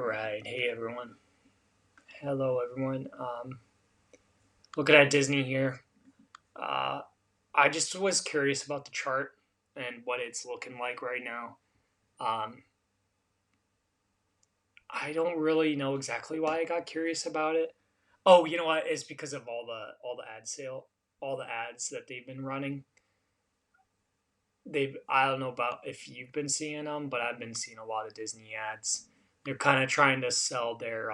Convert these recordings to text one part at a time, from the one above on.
Right. Hey, everyone. Hello, everyone. Looking at Disney here. Uh, I just was curious about the chart and what it's looking like right now. Um, I don't really know exactly why I got curious about it. Oh, you know what? It's because of all the ads that they've been running. I don't know about if you've been seeing them, but I've been seeing a lot of Disney ads. They're kind of trying to sell their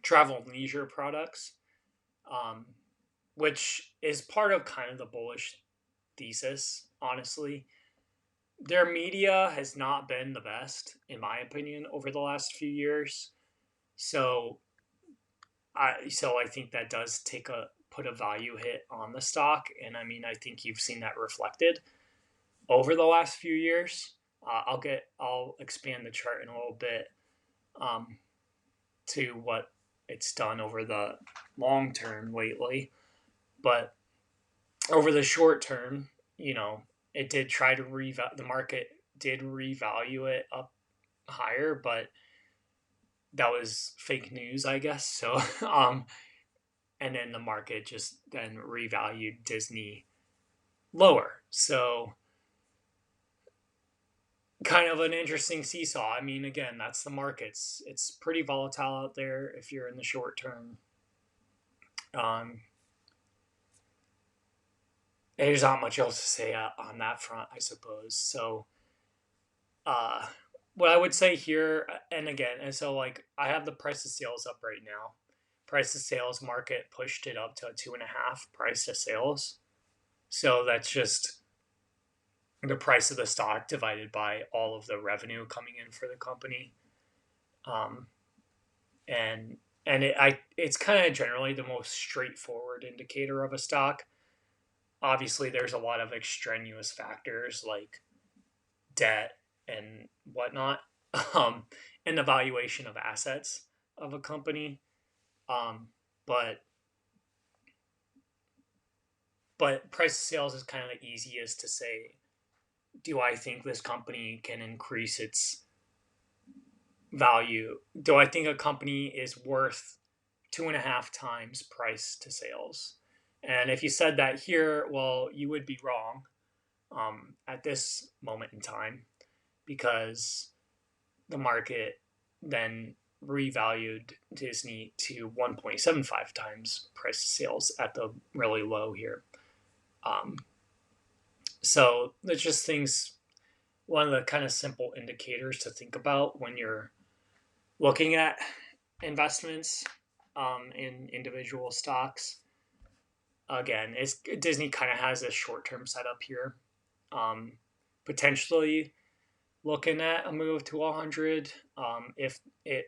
travel and leisure products. Um, which is part of kind of the bullish thesis, honestly. Their media has not been the best, in my opinion, over the last few years. So I think that does take a put a value hit on the stock, and I mean I think you've seen that reflected over the last few years. I'll expand the chart in a little bit um, to what it's done over the long term lately, but over the short term, you know, it did try to the market did revalue it up higher, but that was fake news, I guess. So, and then the market just then revalued Disney lower. So, kind of an interesting seesaw. I mean, again, that's the markets. It's pretty volatile out there if you're in the short term. Um, there's not much else to say on that front, I suppose. So, uh, what I would say here, and again, and so like I have the price of sales up right now. Price of sales market pushed it up to a 2.5 price to sales. So that's just the price of the stock divided by all of the revenue coming in for the company. Um, and it's kind of generally the most straightforward indicator of a stock. Obviously, there's a lot of extraneous factors like debt and whatnot, um, and the valuation of assets of a company. Um, but price of sales is kind of the easiest to say. Do I think this company can increase its value? Do I think a company is worth 2.5 times price to sales? And if you said that here, well, you would be wrong at this moment in time because the market then revalued Disney to 1.75 times price to sales at the really low here. Um, so it's just things, one of the kind of simple indicators to think about when you're looking at investments in individual stocks. Again, it's Disney kind of has a short term setup here. Um, Potentially looking at a move to 100 if it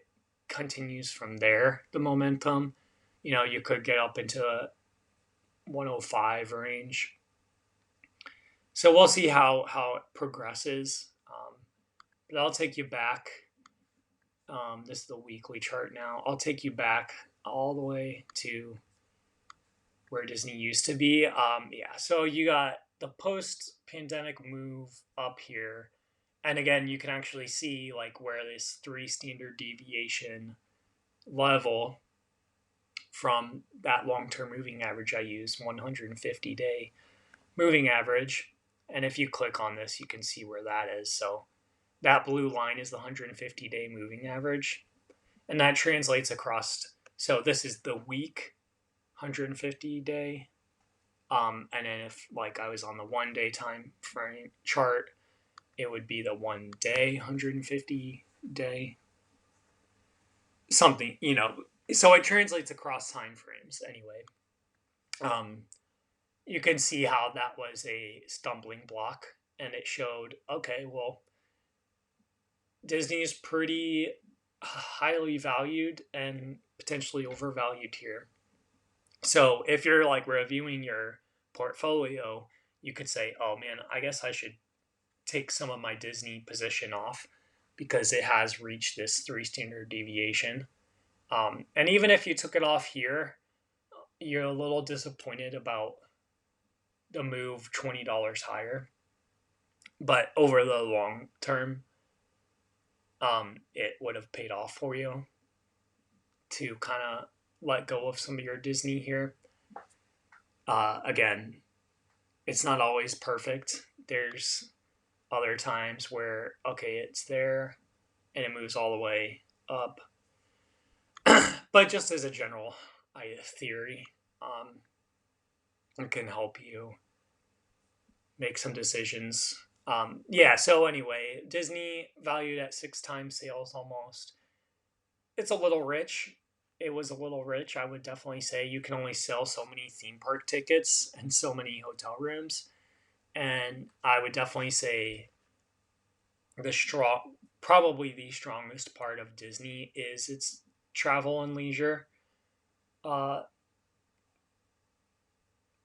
continues from there, the momentum. You know, you could get up into a 105 range. So we'll see how it progresses. But I'll take you back. This is the weekly chart now. I'll take you back all the way to where Disney used to be. Yeah, so you got the post pandemic move up here. And again, you can actually see like where this three standard deviation level from that long term moving average I use, 150-day moving average. And if you click on this, you can see where that is. So that blue line is the 150-day moving average. And that translates across. So this is the week 150-day. And then if like I was on the 1 day time frame chart, it would be the 1 day 150-day something, you know. So it translates across time frames anyway. Um, you can see how that was a stumbling block, and it showed okay, well, Disney is pretty highly valued and potentially overvalued here. So if you're like reviewing your portfolio, you could say, oh man, I guess I should take some of my Disney position off because it has reached this three standard deviation. And even if you took it off here, you're a little disappointed about the move $20 higher. But over the long term, it would have paid off for you to kind of let go of some of your Disney here. Again, it's not always perfect. There's other times where, okay, it's there and it moves all the way up. But just as a general theory, it can help you make some decisions. Yeah, so anyway, Disney valued at 6 times sales almost. It's a little rich. It was a little rich, I would definitely say. You can only sell so many theme park tickets and so many hotel rooms. And I would definitely say probably the strongest part of Disney is its travel and leisure uh,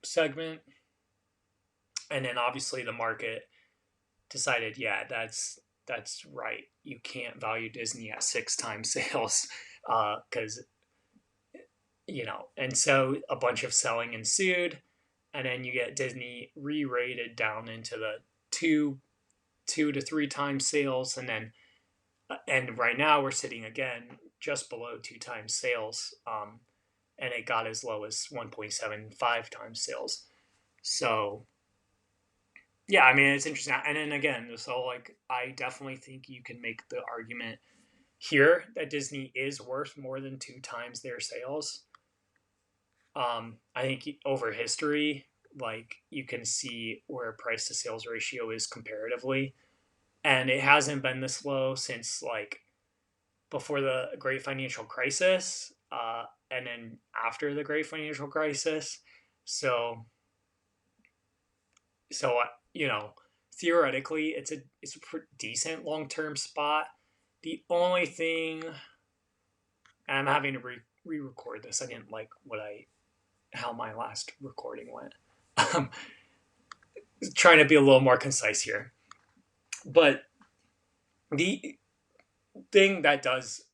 segment. And then obviously the market decided, yeah, that's right. You can't value Disney at 6 times sales because and so a bunch of selling ensued, and then you get Disney re-rated down into the two to 3 times sales, and right now we're sitting again just below 2 times sales, and it got as low as 1.75 times sales. So yeah, I mean, it's interesting. And then again, so like, I definitely think you can make the argument here that Disney is worth more than 2 times their sales. I think over history, like, you can see where price to sales ratio is comparatively, and it hasn't been this low since like before the Great Financial Crisis, and then after the Great Financial Crisis. So, so theoretically, it's a pretty decent long term spot. The only thing, and I'm having to re-record this. I didn't like how my last recording went. Um, Trying to be a little more concise here, but the thing that does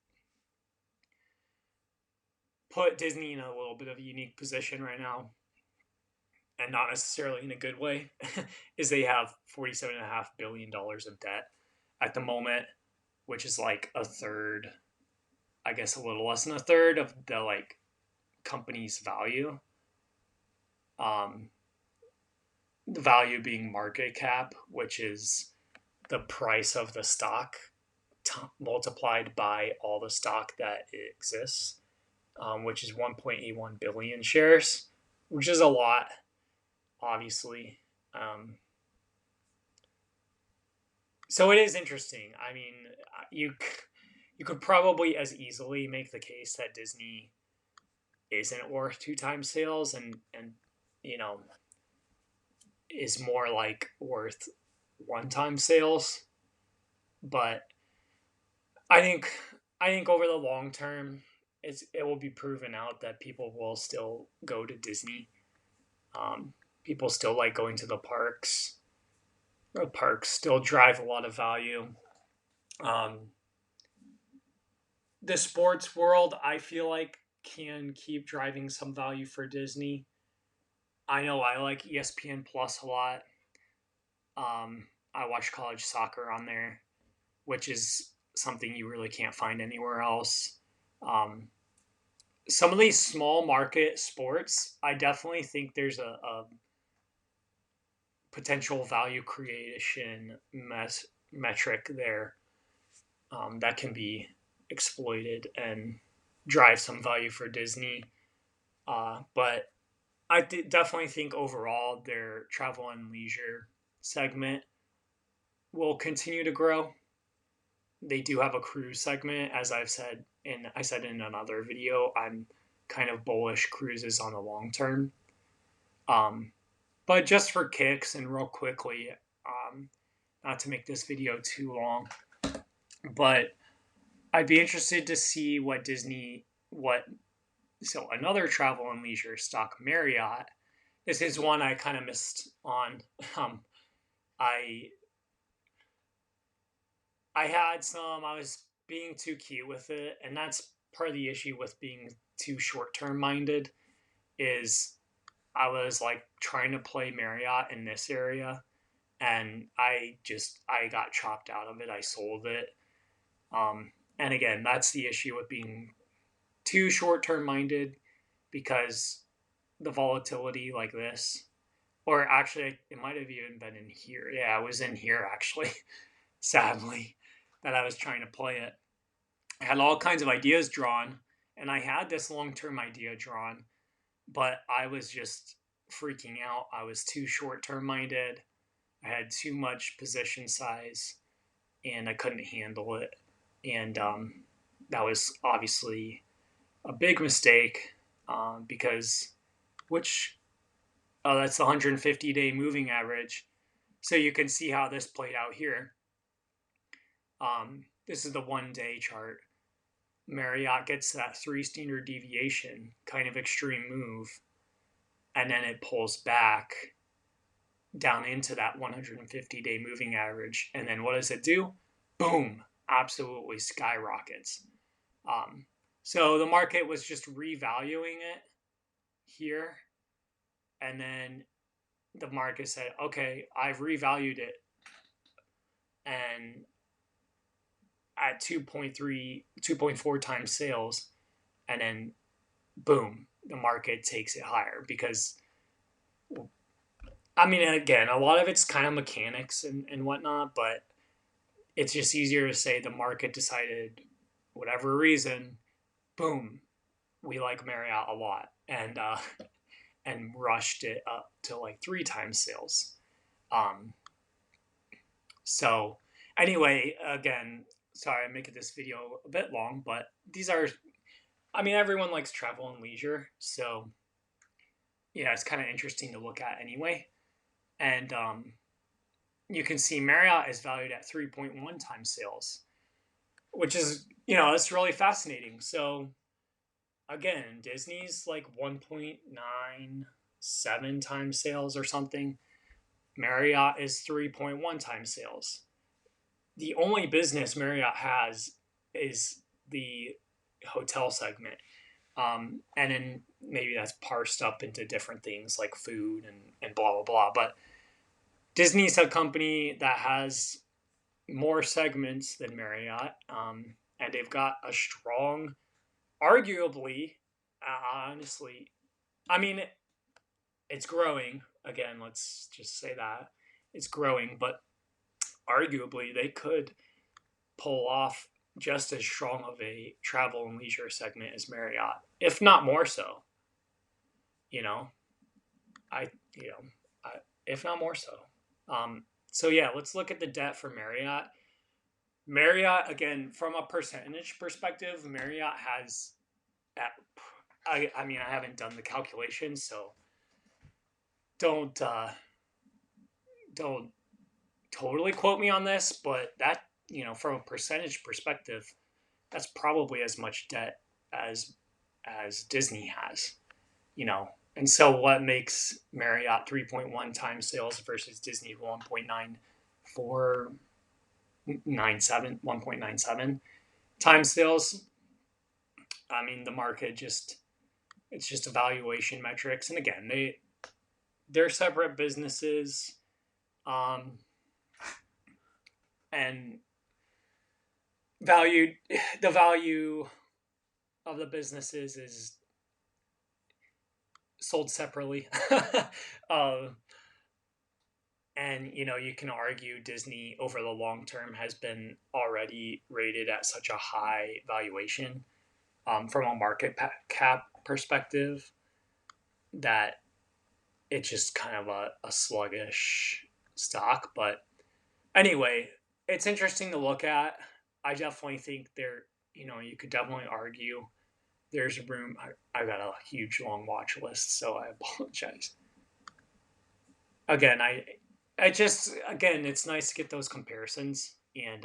put Disney in a little bit of a unique position right now, and not necessarily in a good way, is they have $47.5 billion of debt at the moment, which is like a third, I guess a little less than a third of the like company's value. Um, the value being market cap, which is the price of the stock multiplied by all the stock that exists, which is 1.81 billion shares, which is a lot, obviously. So it is interesting. I mean, you you could probably as easily make the case that Disney isn't worth 2 times sales, and you know is more like worth 1 time sales. But I think I think over the long term, it will be proven out that people will still go to Disney. People still like going to the parks. The parks still drive a lot of value. Um, the sports world, I feel like, can keep driving some value for Disney. I know I like ESPN Plus a lot. I watch college soccer on there, which is something you really can't find anywhere else. Um, some of these small market sports, I definitely think there's a potential value creation metric there, that can be exploited and drive some value for Disney. But I definitely think overall their travel and leisure segment will continue to grow. They do have a cruise segment, as I've said, and I said in another video, I'm kind of bullish cruises on the long term. Um, but just for kicks and real quickly, not to make this video too long, but I'd be interested to see so another travel and leisure stock, Marriott. This is one I kind of missed on. Um, I I was being too cute with it, and that's part of the issue with being too short term minded. Is I was like trying to play Marriott in this area, and I got chopped out of it. I sold it. And again, that's the issue with being too short-term minded, because the volatility like this, or actually, it might have even been in here. Yeah, it was in here actually, sadly, that I was trying to play it. I had all kinds of ideas drawn, and I had this long term idea drawn, but I was just freaking out. I was too short term minded. I had too much position size, and I couldn't handle it. And that was obviously a big mistake, because which that's the 150-day moving average. So you can see how this played out here. This is the 1 day chart. Marriott gets that 3 standard deviation kind of extreme move, and then it pulls back down into that 150-day moving average. And then what does it do? Boom, absolutely skyrockets. Um, so the market was just revaluing it here. And then the market said, okay, I've revalued it. And at 2.4 times sales. And then boom, the market takes it higher because, I mean, again, a lot of it's kind of mechanics and whatnot, but it's just easier to say the market decided, whatever reason, boom, we like Marriott a lot, and rushed it up to like 3 times sales. Um, so anyway, again, sorry I'm making this video a bit long, but these are, I mean, everyone likes travel and leisure, so yeah, it's kind of interesting to look at anyway. And you can see Marriott is valued at 3.1 times sales, which is, it's really fascinating. So again, Disney's like 1.97 times sales or something. Marriott is 3.1 times sales. The only business Marriott has is the hotel segment. And then maybe that's parsed up into different things like food and blah, blah, blah. But Disney's a company that has more segments than Marriott, and they've got a strong, arguably, honestly, I mean, it's growing. Again, let's just say that it's growing, but arguably they could pull off just as strong of a travel and leisure segment as Marriott, if not more so. You know, I, you know, I, if not more so. So yeah, let's look at the debt for Marriott. Marriott, again, from a percentage perspective, Marriott has, at, I mean, I haven't done the calculations, so don't don't totally quote me on this, but that, from a percentage perspective, that's probably as much debt as Disney has, you know. And so what makes Marriott 3.1 times sales versus Disney 1.97 times sales? I mean, the market just, it's just evaluation metrics. And again, they're separate businesses. And valued the value of the businesses is sold separately. um, and you can argue Disney over the long term has been already rated at such a high valuation, from a market cap perspective, that it's just kind of a sluggish stock. But anyway, it's interesting to look at. I definitely think you could definitely argue there's room. I got a huge long watch list, so I apologize. Again, it's nice to get those comparisons, and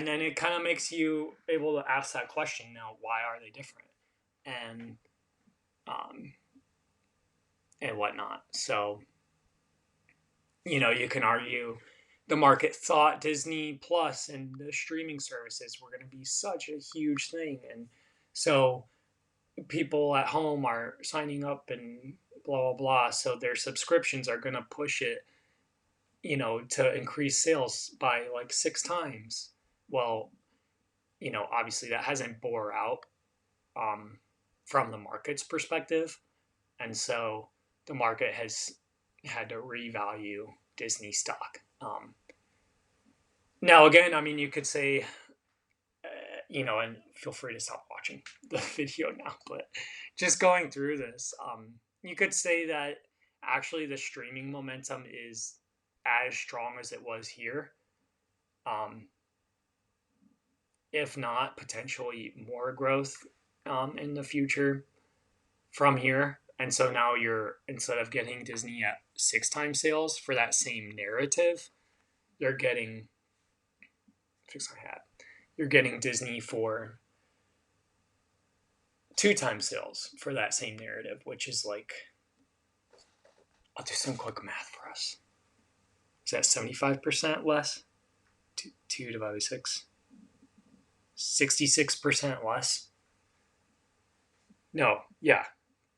then it kind of makes you able to ask that question now: why are they different, and um, and whatnot. So you can argue the market thought Disney Plus and the streaming services were going to be such a huge thing, and so people at home are signing up and blah blah blah, so their subscriptions are going to push it to increase sales by like 6 times. Well, obviously that hasn't bore out um, from the market's perspective. And so the market has had to revalue Disney stock. Now, again, I mean, you could say, and feel free to stop watching the video now, but just going through this, you could say that actually the streaming momentum is as strong as it was here. Um, if not, potentially more growth in the future from here. And so now instead of getting Disney at 6 times sales for that same narrative, you're getting, fix my hat, you're getting Disney for 2 times sales for that same narrative, which is like, I'll do some quick math for us. Is that 75% less? 2 divided by 6. 66% less. No, yeah,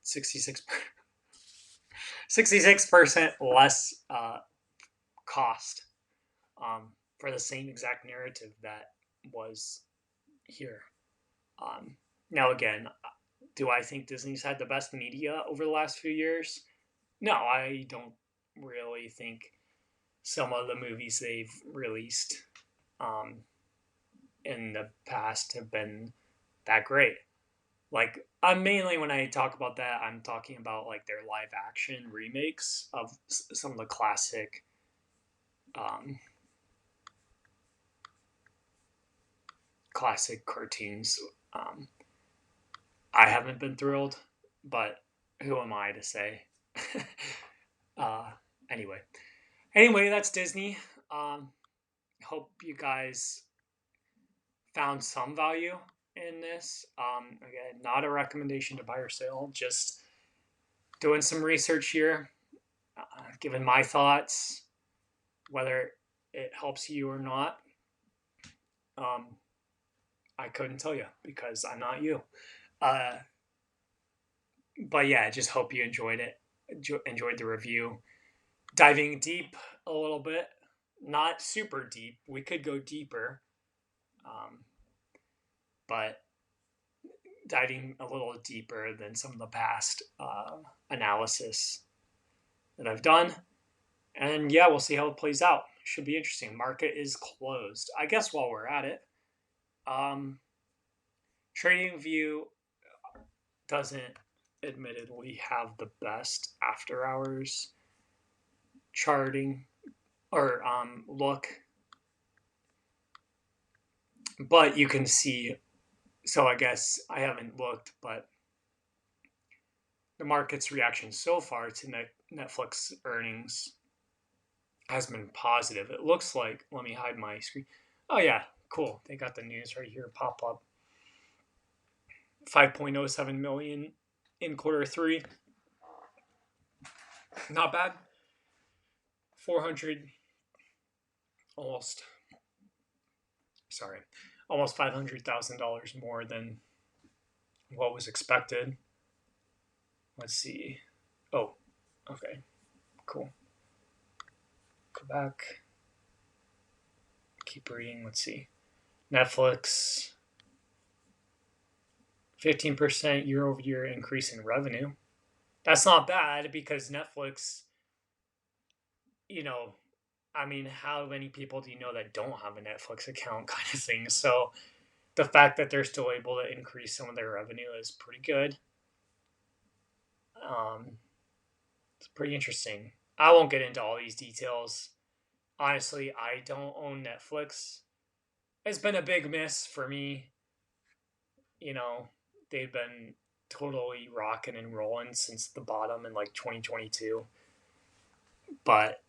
66% less cost for the same exact narrative that was here. Now, again, do I think Disney's had the best media over the last few years? No, I don't really think some of the movies they've released in the past have been that great. Like, mainly when I talk about that, I'm talking about like their live action remakes of some of the classic classic cartoons. I haven't been thrilled, but who am I to say? uh, anyway, that's Disney. Hope you guys found some value in this. Again, not a recommendation to buy or sell, just doing some research here, giving my thoughts, whether it helps you or not. I couldn't tell you because I'm not you. But yeah, I just hope you enjoyed it. Enjoyed the review. Diving deep a little bit, not super deep. We could go deeper, but diving a little deeper than some of the past analysis that I've done. And yeah, we'll see how it plays out. Should be interesting. Market is closed. I guess while we're at it, TradingView doesn't admittedly have the best after hours charting or look, but you can see. So I guess I haven't looked, but the market's reaction so far to Netflix earnings has been positive. It looks like, let me hide my screen. Oh yeah, cool. They got the news right here pop up. 5.07 million in quarter 3. Not bad. 400, almost $500,000 more than what was expected. Let's see. Oh, okay, cool. Go back. Keep reading. Let's see. Netflix, 15% year-over-year increase in revenue. That's not bad because Netflix, I mean, how many people do you know that don't have a Netflix account kind of thing? So the fact that they're still able to increase some of their revenue is pretty good. It's pretty interesting. I won't get into all these details. Honestly, I don't own Netflix. It's been a big miss for me. They've been totally rocking and rolling since the bottom in like 2022. But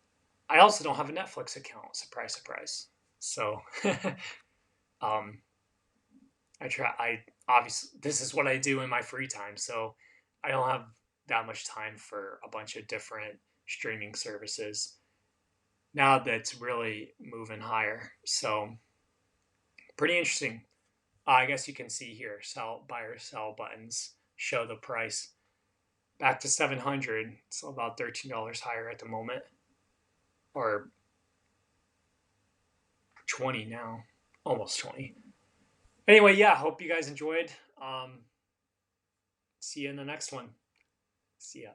I also don't have a Netflix account. Surprise, surprise. So, obviously, this is what I do in my free time. So I don't have that much time for a bunch of different streaming services now that's really moving higher. So pretty interesting. I guess you can see here, buy or sell buttons show the price back to 700. It's about $13 higher at the moment, or 20 now, almost 20. Anyway, yeah, hope you guys enjoyed. See you in the next one. See ya.